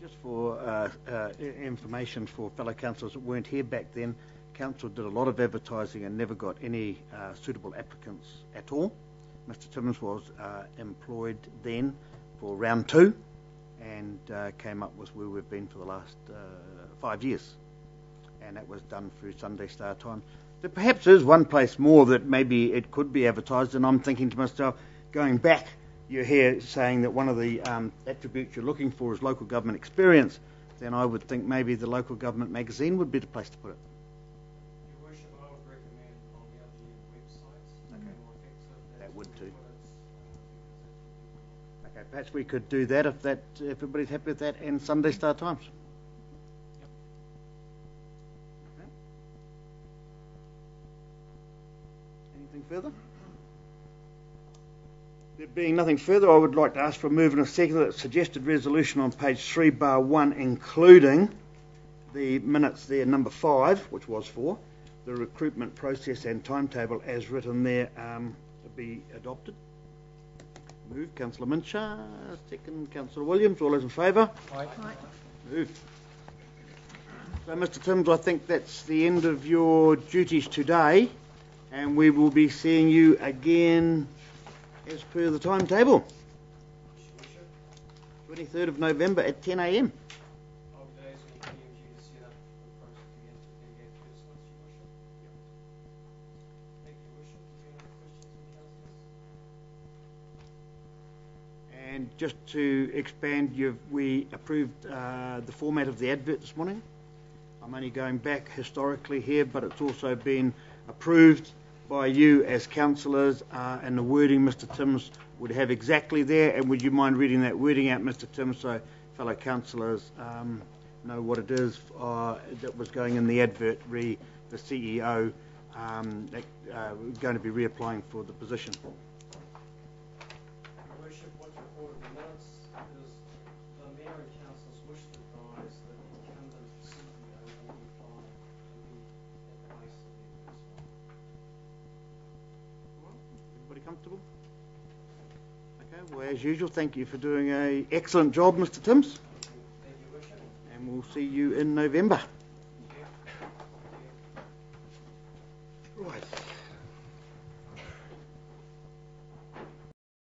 Just for information for fellow councillors that weren't here back then, Council did a lot of advertising and never got any suitable applicants at all. Mr Timmins was employed then for round 2 and came up with where we've been for the last 5 years. And that was done through Sunday Star Times. There perhaps is one place more that maybe it could be advertised, and I'm thinking to myself, going back, you're here saying that one of the attributes you're looking for is local government experience, then I would think maybe the local government magazine would be the place to put it. Your Worship, I would recommend on the LGM websites. Okay. More effective. That would too. Okay, perhaps we could do that if everybody's happy with that, and Sunday Star Times. Yep. Okay. Anything further? There being nothing further, I would like to ask for a move and a second that suggested resolution on page 3/1, including the minutes there, number 5, which was 4, the recruitment process and timetable as written there, to be adopted. Move, Councillor Mincher. Second, Councillor Williams. All those in favour? Aye. Moved. So, Mr Timms, I think that's the end of your duties today, and we will be seeing you again as per the timetable. 23rd of November at 10 a.m. And just to expand, we approved the format of the advert this morning. I'm only going back historically here, but it's also been approved by you as councillors, and the wording Mr Timms would have exactly there. And would you mind reading that wording out, Mr Timms, so fellow councillors know what it is that was going in the advert, the CEO going to be reapplying for the position. Your Worship, what's recorded in the minutes is the Mayor and Councillors wish to advise that the incumbent CEO will be applying to be at the base of the first one. Everybody comfortable? Okay, well, as usual, thank you for doing an excellent job, Mr Timms. Thank you, Worship. And we'll see you in November. Thank you. Right.